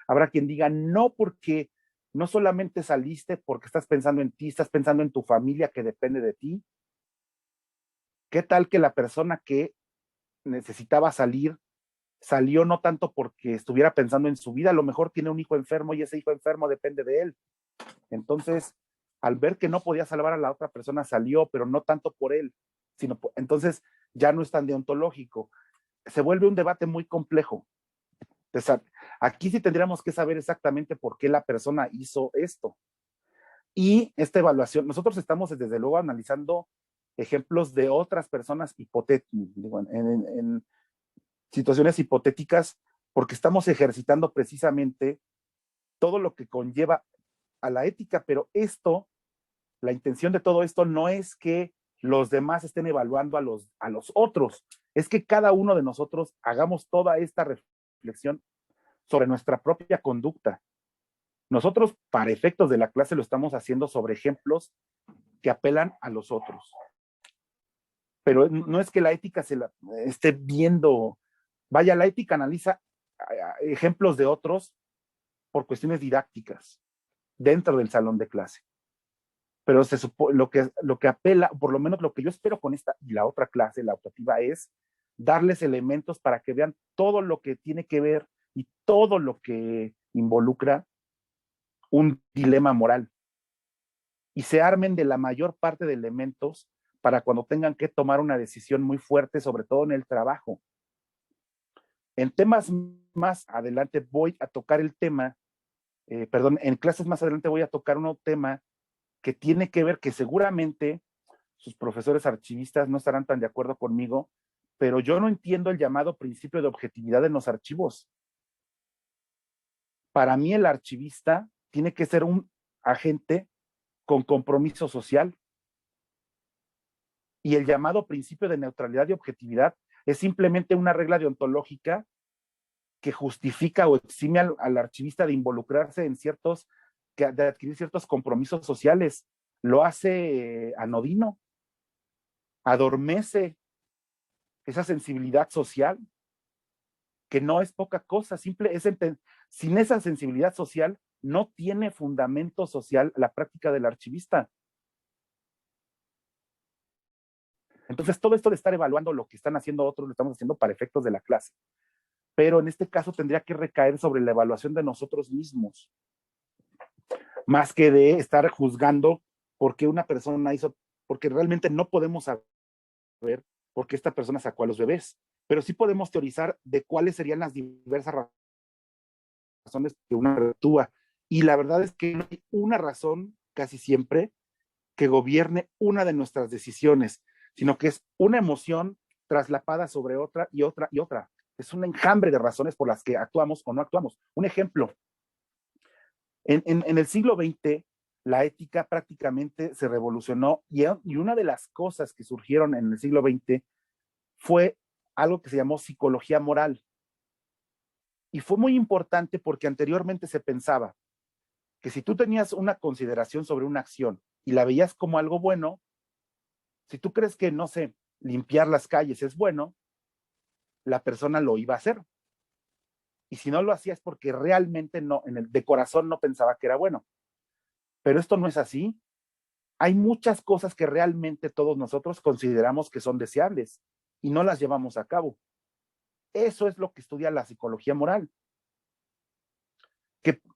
Habrá quien diga no, porque no solamente saliste porque estás pensando en ti, estás pensando en tu familia que depende de ti. ¿Qué tal que la persona que necesitaba salir salió no tanto porque estuviera pensando en su vida, a lo mejor tiene un hijo enfermo y ese hijo enfermo depende de él? Entonces, al ver que no podía salvar a la otra persona, salió, pero no tanto por él, sino entonces ya no es tan deontológico. Se vuelve un debate muy complejo. Entonces, aquí sí tendríamos que saber exactamente por qué la persona hizo esto. Y esta evaluación, nosotros estamos desde luego analizando ejemplos de otras personas hipotéticas, en situaciones hipotéticas, porque estamos ejercitando precisamente todo lo que conlleva a la ética, pero esto, la intención de todo esto no es que los demás estén evaluando a los otros, es que cada uno de nosotros hagamos toda esta reflexión sobre nuestra propia conducta. Nosotros, para efectos de la clase, lo estamos haciendo sobre ejemplos que apelan a los otros. Pero no es que la ética se la esté viendo. Vaya, la ética analiza ejemplos de otros por cuestiones didácticas dentro del salón de clase. Pero lo que apela, por lo menos lo que yo espero con esta y la otra clase, la optativa, es darles elementos para que vean todo lo que tiene que ver y todo lo que involucra un dilema moral y se armen de la mayor parte de elementos para cuando tengan que tomar una decisión muy fuerte, sobre todo en el trabajo. En temas más adelante voy a tocar el tema, en clases más adelante voy a tocar un tema que tiene que ver, que seguramente sus profesores archivistas no estarán tan de acuerdo conmigo, pero yo no entiendo el llamado principio de objetividad en los archivos. Para mí el archivista tiene que ser un agente con compromiso social, y el llamado principio de neutralidad y objetividad es simplemente una regla deontológica que justifica o exime al archivista de involucrarse en de adquirir ciertos compromisos sociales. Lo hace anodino, adormece esa sensibilidad social, que no es poca cosa, sin esa sensibilidad social no tiene fundamento social la práctica del archivista. Entonces, todo esto de estar evaluando lo que están haciendo otros, lo estamos haciendo para efectos de la clase. Pero en este caso tendría que recaer sobre la evaluación de nosotros mismos, más que de estar juzgando por qué una persona hizo, porque realmente no podemos saber por qué esta persona sacó a los bebés, pero sí podemos teorizar de cuáles serían las diversas razones que una actúa. Y la verdad es que no hay una razón casi siempre que gobierne una de nuestras decisiones, sino que es una emoción traslapada sobre otra y otra y otra. Es un enjambre de razones por las que actuamos o no actuamos. Un ejemplo, en el siglo XX, la ética prácticamente se revolucionó y una de las cosas que surgieron en el siglo XX fue algo que se llamó psicología moral. Y fue muy importante porque anteriormente se pensaba que si tú tenías una consideración sobre una acción y la veías como algo bueno, si tú crees que, no sé, limpiar las calles es bueno, la persona lo iba a hacer. Y si no lo hacía es porque realmente no, de corazón no pensaba que era bueno. Pero esto no es así. Hay muchas cosas que realmente todos nosotros consideramos que son deseables y no las llevamos a cabo. Eso es lo que estudia la psicología moral.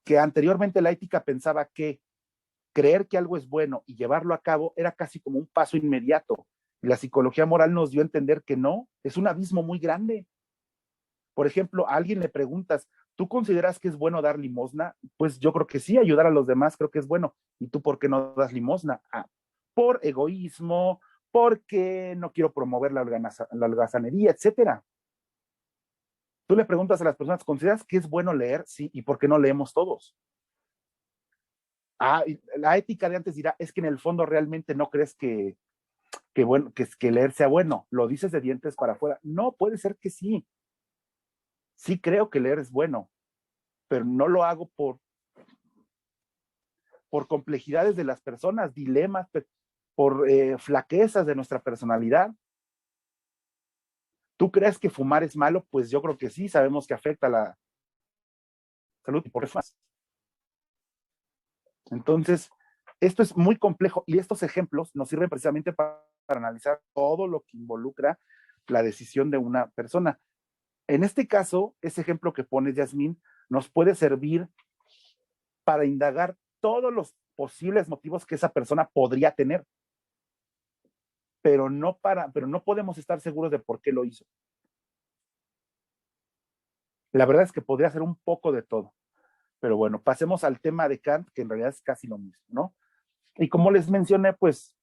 Que anteriormente la ética pensaba que creer que algo es bueno y llevarlo a cabo era casi como un paso inmediato. Y la psicología moral nos dio a entender que no, es un abismo muy grande. Por ejemplo, a alguien le preguntas, ¿tú consideras que es bueno dar limosna? Pues yo creo que sí, ayudar a los demás creo que es bueno. ¿Y tú por qué no das limosna? Ah, por egoísmo, porque no quiero promover la holgazanería, etcétera. Tú le preguntas a las personas, ¿consideras que es bueno leer? Sí, ¿y por qué no leemos todos? Ah, la ética de antes dirá, es que en el fondo realmente no crees bueno, que leer sea bueno, lo dices de dientes para afuera. No, puede ser que sí. Sí creo que leer es bueno, pero no lo hago por complejidades de las personas, dilemas, por flaquezas de nuestra personalidad. ¿Tú crees que fumar es malo? Pues yo creo que sí, sabemos que afecta salud y por más. Entonces, esto es muy complejo y estos ejemplos nos sirven precisamente para analizar todo lo que involucra la decisión de una persona. En este caso, ese ejemplo que pones, Yasmín, nos puede servir para indagar todos los posibles motivos que esa persona podría tener, pero no podemos estar seguros de por qué lo hizo. La verdad es que podría ser un poco de todo. Pero bueno, pasemos al tema de Kant, que en realidad es casi lo mismo, ¿no? Y como les mencioné, pues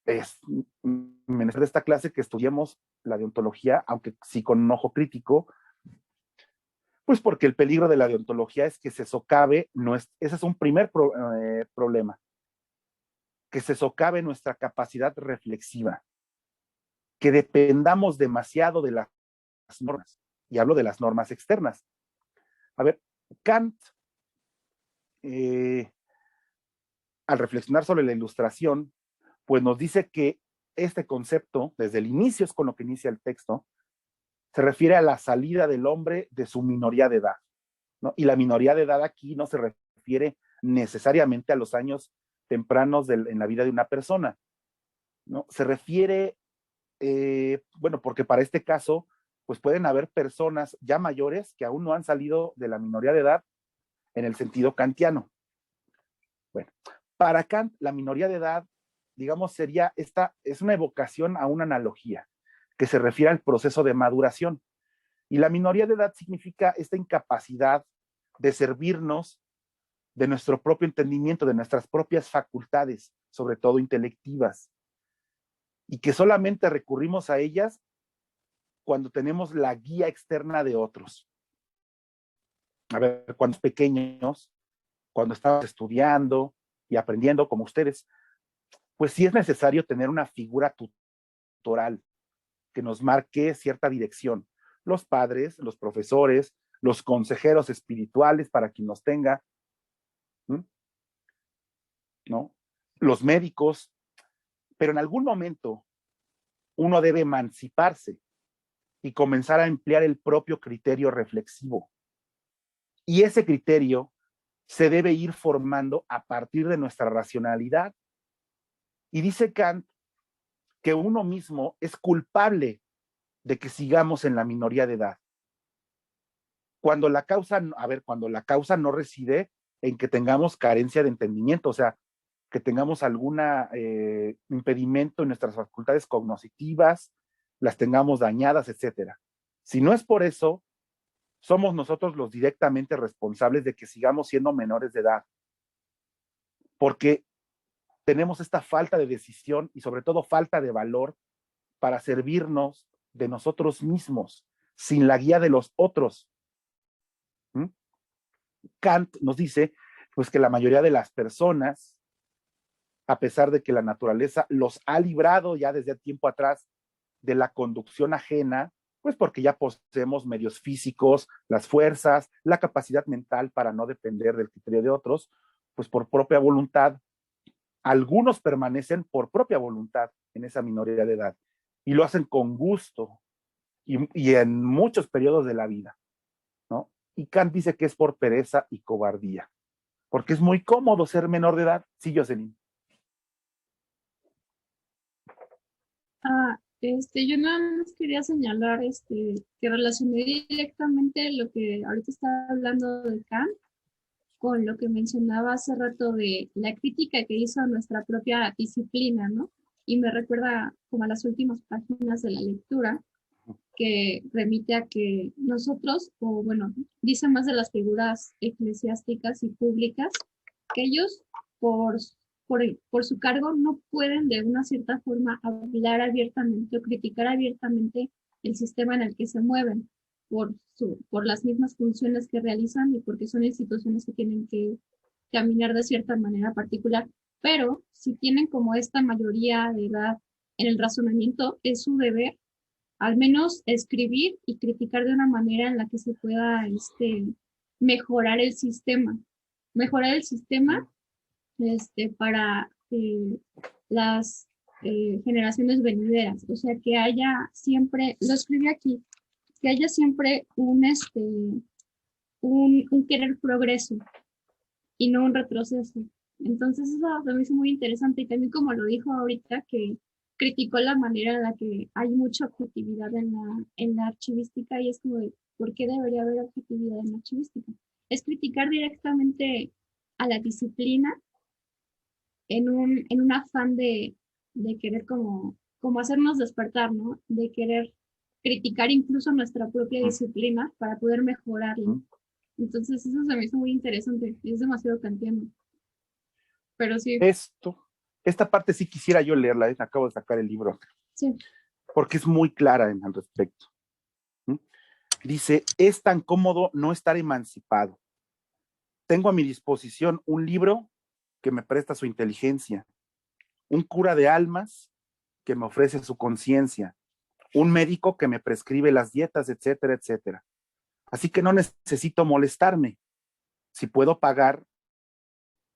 es menester de esta clase que estudiemos la deontología, aunque sí con un ojo crítico, pues porque el peligro de la deontología es que se socave, ese es un primer problema, que se socave nuestra capacidad reflexiva, que dependamos demasiado de las normas, y hablo de las normas externas. A ver, Kant, al reflexionar sobre la ilustración, pues nos dice que este concepto, desde el inicio es con lo que inicia el texto, se refiere a la salida del hombre de su minoría de edad, ¿no? Y la minoría de edad aquí no se refiere necesariamente a los años tempranos en la vida de una persona, ¿no? Se refiere, bueno, porque para este caso, pues pueden haber personas ya mayores que aún no han salido de la minoría de edad en el sentido kantiano. Bueno, para Kant, la minoría de edad, digamos, es una evocación a una analogía que se refiere al proceso de maduración. Y la minoría de edad significa esta incapacidad de servirnos de nuestro propio entendimiento, de nuestras propias facultades, sobre todo intelectivas, y que solamente recurrimos a ellas cuando tenemos la guía externa de otros. A ver, cuando pequeños, cuando estamos estudiando y aprendiendo como ustedes, pues sí es necesario tener una figura tutoral que nos marque cierta dirección. Los padres, los profesores, los consejeros espirituales para quien nos tenga, ¿no? Los médicos, pero en algún momento uno debe emanciparse y comenzar a emplear el propio criterio reflexivo. Y ese criterio se debe ir formando a partir de nuestra racionalidad. Y dice Kant que uno mismo es culpable de que sigamos en la minoría de edad. Cuando la causa no reside en que tengamos carencia de entendimiento, o sea, que tengamos algún impedimento en nuestras facultades cognitivas, las tengamos dañadas, etcétera. Si no es por eso, somos nosotros los directamente responsables de que sigamos siendo menores de edad, porque tenemos esta falta de decisión y sobre todo falta de valor para servirnos de nosotros mismos, sin la guía de los otros. ¿Mm? Kant nos dice pues que la mayoría de las personas, a pesar de que la naturaleza los ha librado ya desde tiempo atrás de la conducción ajena, pues porque ya poseemos medios físicos, las fuerzas, la capacidad mental para no depender del criterio de otros, pues por propia voluntad. Algunos permanecen por propia voluntad en esa minoría de edad y lo hacen con gusto y en muchos periodos de la vida, ¿no? Y Kant dice que es por pereza y cobardía, porque es muy cómodo ser menor de edad. Sí, Jocelyn. Yo nada más quería señalar que relacioné directamente lo que ahorita estaba hablando de Kant con lo que mencionaba hace rato de la crítica que hizo a nuestra propia disciplina, ¿no? Y me recuerda como a las últimas páginas de la lectura, que remite a que nosotros, o bueno, dice más de las figuras eclesiásticas y públicas, que ellos por, por su cargo no pueden de una cierta forma hablar abiertamente o criticar abiertamente el sistema en el que se mueven por las mismas funciones que realizan y porque son instituciones que tienen que caminar de cierta manera particular. Pero si tienen como esta mayoría de edad en el razonamiento, es su deber al menos escribir y criticar de una manera en la que se pueda mejorar el sistema. Mejorar el sistema para las generaciones venideras. O sea, que haya siempre, lo escribí aquí, que haya siempre un querer progreso y no un retroceso. Entonces eso me hizo muy interesante y también como lo dijo ahorita, que criticó la manera en la que hay mucha objetividad en la archivística y es como de, ¿por qué debería haber objetividad en la archivística? Es criticar directamente a la disciplina en un afán de querer como hacernos despertar, ¿no? De querer criticar incluso nuestra propia disciplina para poder mejorarla. Entonces eso se me hizo muy interesante y es demasiado kantiano. Pero sí, Esta parte sí quisiera yo leerla, acabo de sacar el libro, sí. porque es muy clara al respecto. Dice, es tan cómodo no estar emancipado. Tengo a mi disposición un libro que me presta su inteligencia, un cura de almas que me ofrece su conciencia, un médico que me prescribe las dietas, etcétera, etcétera. Así que no necesito molestarme. Si puedo pagar,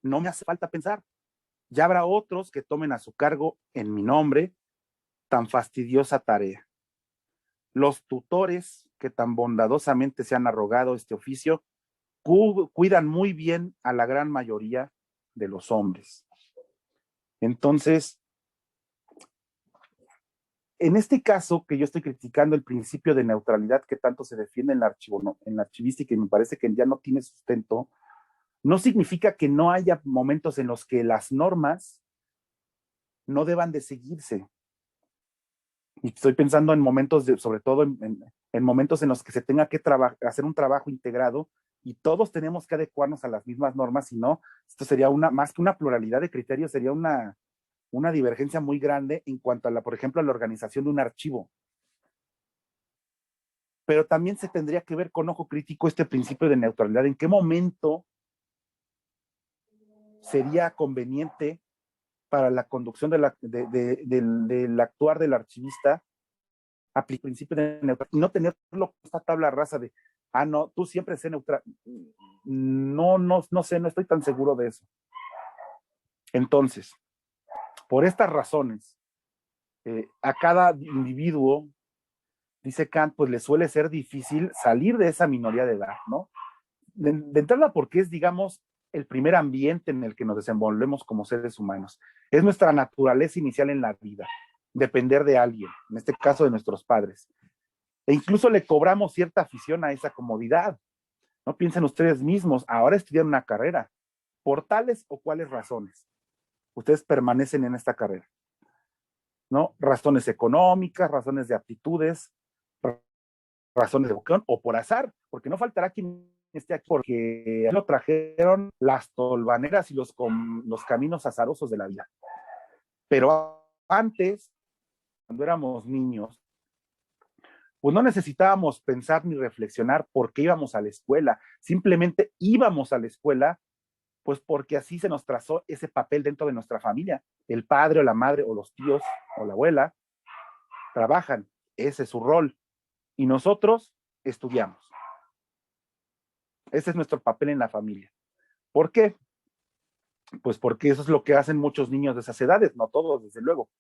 no me hace falta pensar. Ya habrá otros que tomen a su cargo en mi nombre tan fastidiosa tarea. Los tutores que tan bondadosamente se han arrogado este oficio cuidan muy bien a la gran mayoría de los hombres. Entonces, en este caso que yo estoy criticando el principio de neutralidad que tanto se defiende en la archivística y me parece que ya no tiene sustento, no significa que no haya momentos en los que las normas no deban de seguirse. Y estoy pensando en momentos, sobre todo en momentos en los que se tenga que hacer un trabajo integrado y todos tenemos que adecuarnos a las mismas normas, si no, esto sería más que una pluralidad de criterios, sería una divergencia muy grande en cuanto a por ejemplo, a la organización de un archivo. Pero también se tendría que ver con ojo crítico este principio de neutralidad. ¿En qué momento sería conveniente para la conducción del actuar del archivista aplicar el principio de neutralidad y no tenerlo esta tabla rasa de, no, tú siempre sé neutral? No sé, no estoy tan seguro de eso. Entonces, por estas razones, a cada individuo, dice Kant, pues le suele ser difícil salir de esa minoría de edad, ¿no? De entrada porque es, digamos, el primer ambiente en el que nos desenvolvemos como seres humanos. Es nuestra naturaleza inicial en la vida, depender de alguien, en este caso de nuestros padres. E incluso le cobramos cierta afición a esa comodidad. No piensen ustedes mismos, ahora estudian una carrera, por tales o cuales razones. Ustedes permanecen en esta carrera, ¿no? Razones económicas, razones de aptitudes, razones de vocación o por azar, porque no faltará quien esté aquí porque lo trajeron las tolvaneras y los caminos azarosos de la vida. Pero antes, cuando éramos niños, pues no necesitábamos pensar ni reflexionar por qué íbamos a la escuela, simplemente íbamos a la escuela, pues porque así se nos trazó ese papel dentro de nuestra familia. El padre o la madre o los tíos o la abuela trabajan, ese es su rol, y nosotros estudiamos. Ese es nuestro papel en la familia. ¿Por qué? Pues porque eso es lo que hacen muchos niños de esas edades, no todos, desde luego.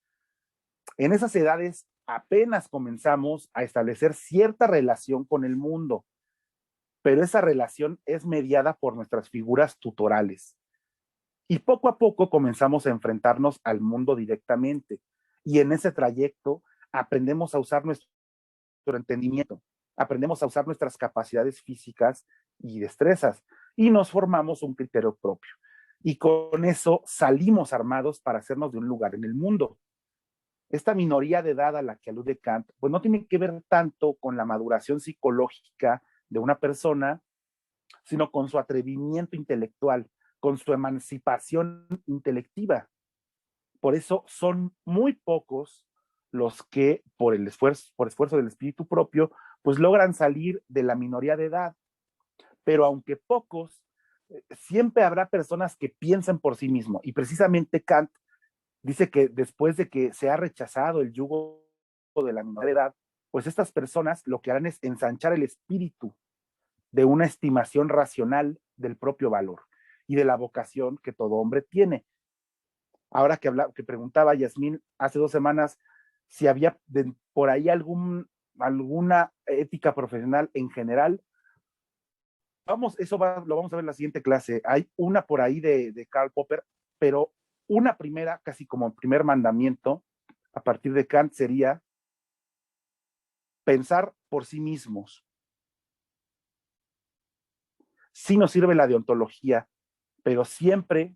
En esas edades apenas comenzamos a establecer cierta relación con el mundo, pero esa relación es mediada por nuestras figuras tutorales. Y poco a poco comenzamos a enfrentarnos al mundo directamente. Y en ese trayecto aprendemos a usar nuestro entendimiento, aprendemos a usar nuestras capacidades físicas y destrezas y nos formamos un criterio propio. Y con eso salimos armados para hacernos de un lugar en el mundo. Esta minoría de edad a la que alude Kant, pues no tiene que ver tanto con la maduración psicológica de una persona, sino con su atrevimiento intelectual, con su emancipación intelectiva. Por eso son muy pocos los que, por esfuerzo del espíritu propio, pues logran salir de la minoría de edad. Pero aunque pocos, siempre habrá personas que piensen por sí mismos. Y precisamente Kant dice que después de que se ha rechazado el yugo de la minoría de edad, pues estas personas lo que harán es ensanchar el espíritu de una estimación racional del propio valor y de la vocación que todo hombre tiene. Ahora que preguntaba Yasmín hace 2 semanas si había por ahí alguna ética profesional en general, lo vamos a ver en la siguiente clase. Hay una por ahí de Karl Popper, pero una primera, casi como primer mandamiento, a partir de Kant, sería pensar por sí mismos. Sí nos sirve la deontología, pero siempre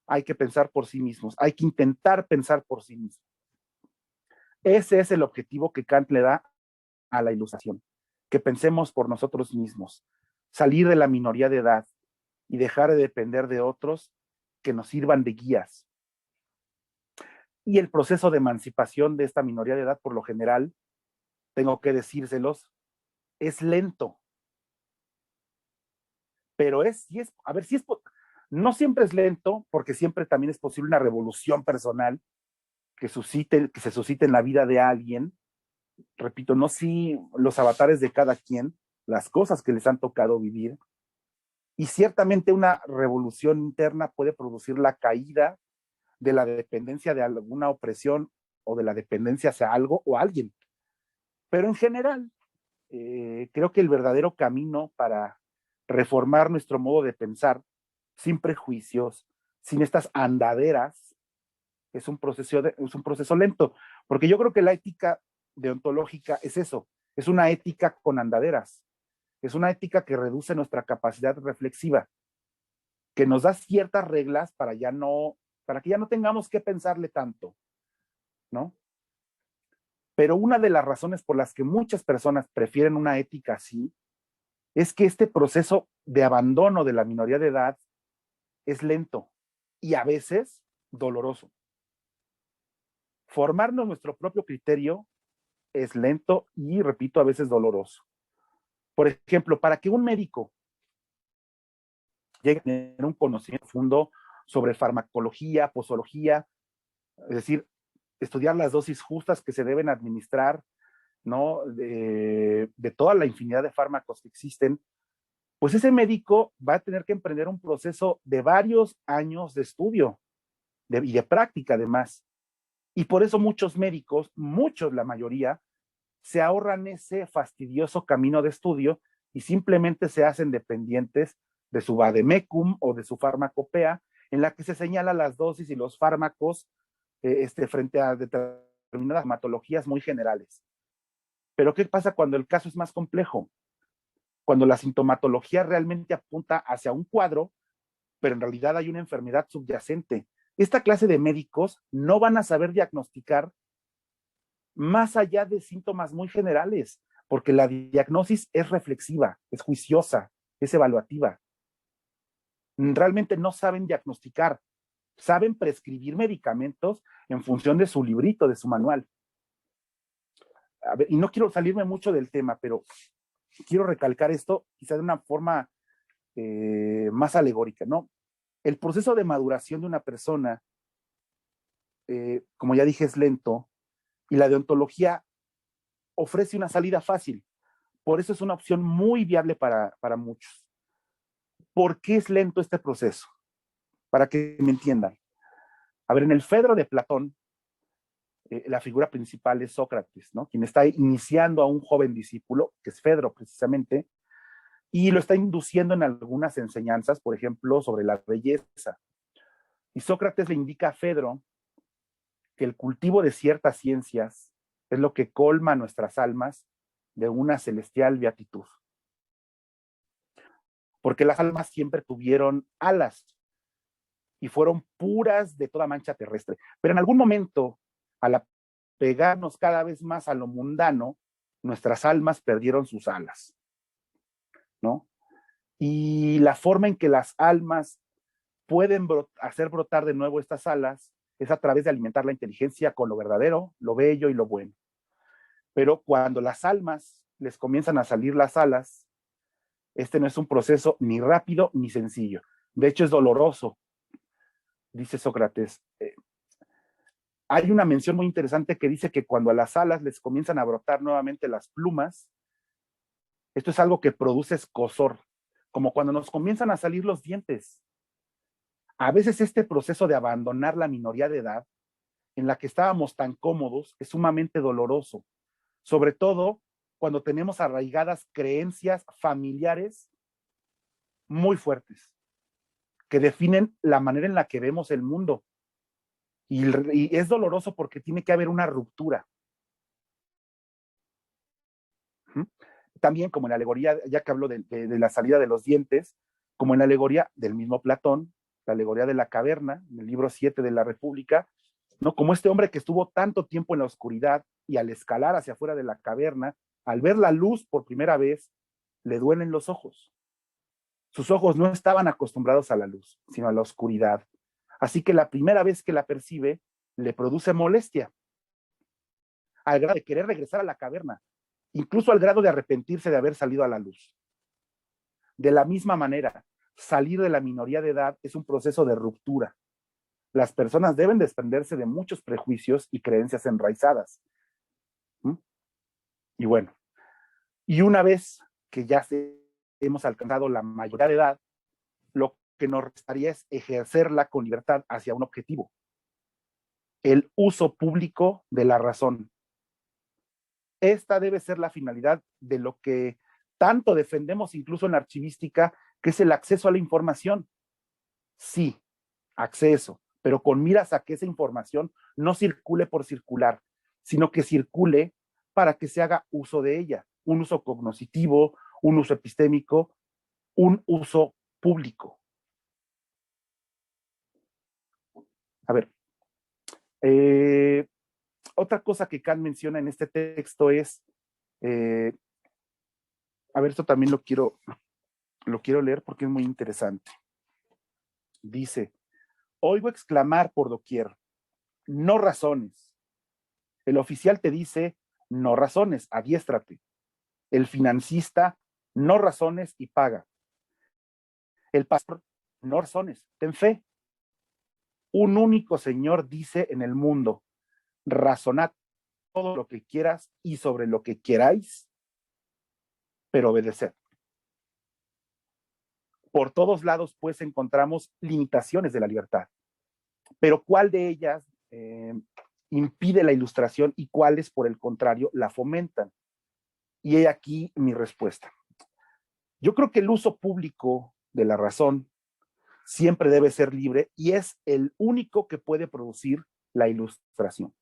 hay que pensar por sí mismos, hay que intentar pensar por sí mismos. Ese es el objetivo que Kant le da a la Ilustración, que pensemos por nosotros mismos, salir de la minoría de edad y dejar de depender de otros que nos sirvan de guías. Y el proceso de emancipación de esta minoría de edad, por lo general, tengo que decírselos, es lento. Pero a ver, no siempre es lento, porque siempre también es posible una revolución personal que se suscite en la vida de alguien. Repito, no si los avatares de cada quien, las cosas que les han tocado vivir. Y ciertamente una revolución interna puede producir la caída de la dependencia de alguna opresión o de la dependencia hacia algo o alguien. Pero en general, creo que el verdadero camino para reformar nuestro modo de pensar, sin prejuicios, sin estas andaderas, es un proceso lento. Porque yo creo que la ética deontológica es eso, es una ética con andaderas, es una ética que reduce nuestra capacidad reflexiva, que nos da ciertas reglas para que ya no tengamos que pensarle tanto, ¿no? Pero una de las razones por las que muchas personas prefieren una ética así es que este proceso de abandono de la minoría de edad es lento y a veces doloroso. Formarnos nuestro propio criterio es lento y, repito, a veces doloroso. Por ejemplo, para que un médico llegue a tener un conocimiento profundo sobre farmacología, posología, es decir, estudiar las dosis justas que se deben administrar, ¿no? De toda la infinidad de fármacos que existen, pues ese médico va a tener que emprender un proceso de varios años de estudio y de práctica además. Y por eso muchos médicos, la mayoría, se ahorran ese fastidioso camino de estudio y simplemente se hacen dependientes de su vademecum o de su farmacopea, en la que se señala las dosis y los fármacos frente a determinadas hematologías muy generales. Pero ¿qué pasa cuando el caso es más complejo? Cuando la sintomatología realmente apunta hacia un cuadro, pero en realidad hay una enfermedad subyacente. Esta clase de médicos no van a saber diagnosticar más allá de síntomas muy generales, porque la diagnosis es reflexiva, es juiciosa, es evaluativa. Realmente no saben diagnosticar, saben prescribir medicamentos en función de su librito, de su manual. A ver, y no quiero salirme mucho del tema, pero quiero recalcar esto quizás de una forma más alegórica, ¿no? El proceso de maduración de una persona, como ya dije, es lento y la deontología ofrece una salida fácil. Por eso es una opción muy viable para muchos. ¿Por qué es lento este proceso? Para que me entiendan. A ver, en el Fedro de Platón, la figura principal es Sócrates, ¿no? Quien está iniciando a un joven discípulo, que es Fedro precisamente, y lo está induciendo en algunas enseñanzas, por ejemplo, sobre la belleza. Y Sócrates le indica a Fedro que el cultivo de ciertas ciencias es lo que colma nuestras almas de una celestial beatitud. Porque las almas siempre tuvieron alas y fueron puras de toda mancha terrestre. Pero en algún momento, al pegarnos cada vez más a lo mundano, nuestras almas perdieron sus alas, ¿no? Y la forma en que las almas pueden hacer brotar de nuevo estas alas es a través de alimentar la inteligencia con lo verdadero, lo bello y lo bueno. Pero cuando las almas les comienzan a salir las alas, este no es un proceso ni rápido ni sencillo. De hecho, es doloroso, dice Sócrates. Hay una mención muy interesante que dice que cuando a las alas les comienzan a brotar nuevamente las plumas, esto es algo que produce escozor, como cuando nos comienzan a salir los dientes. A veces este proceso de abandonar la minoría de edad en la que estábamos tan cómodos es sumamente doloroso, sobre todo cuando tenemos arraigadas creencias familiares muy fuertes, que definen la manera en la que vemos el mundo. Y es doloroso porque tiene que haber una ruptura. También, como en la alegoría, ya que hablo de la salida de los dientes, como en la alegoría del mismo Platón, la alegoría de la caverna, en el libro 7 de la República, ¿no? Como este hombre que estuvo tanto tiempo en la oscuridad y al escalar hacia afuera de la caverna, al ver la luz por primera vez, le duelen los ojos. Sus ojos no estaban acostumbrados a la luz, sino a la oscuridad. Así que la primera vez que la percibe, le produce molestia, al grado de querer regresar a la caverna, incluso al grado de arrepentirse de haber salido a la luz. De la misma manera, salir de la minoría de edad es un proceso de ruptura. Las personas deben desprenderse de muchos prejuicios y creencias enraizadas. Y bueno, y una vez que ya hemos alcanzado la mayoría de edad, lo que nos restaría es ejercerla con libertad hacia un objetivo: el uso público de la razón. Esta debe ser la finalidad de lo que tanto defendemos incluso en la archivística, que es el acceso a la información. Sí, acceso, pero con miras a que esa información no circule por circular, sino que circule para que se haga uso de ella, un uso cognoscitivo, un uso epistémico, un uso público. A ver, otra cosa que Kant menciona en este texto es, a ver, esto también lo quiero leer porque es muy interesante. Dice: oigo exclamar por doquier, no razones. El oficial te dice, no razones, adiéstrate. El financista, no razones y paga. El pastor, no razones, ten fe. Un único Señor dice en el mundo, razonad todo lo que quieras y sobre lo que queráis, pero obedeced. Por todos lados, pues, encontramos limitaciones de la libertad. Pero ¿cuál de ellas impide la ilustración y cuáles, por el contrario, la fomentan? Y he aquí mi respuesta. Yo creo que el uso público de la razón siempre debe ser libre y es el único que puede producir la ilustración.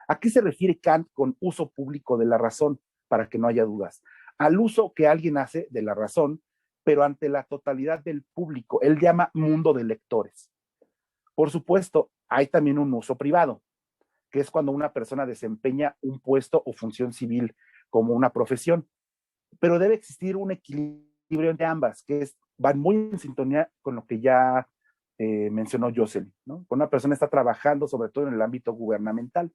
¿A qué se refiere Kant con uso público de la razón? Para que no haya dudas. Al uso que alguien hace de la razón, pero ante la totalidad del público. Él llama mundo de lectores. Por supuesto, hay también un uso privado, que es cuando una persona desempeña un puesto o función civil como una profesión. Pero debe existir un equilibrio entre ambas, que van muy en sintonía con lo que ya mencionó Jocelyn, ¿no? Cuando una persona está trabajando, sobre todo en el ámbito gubernamental.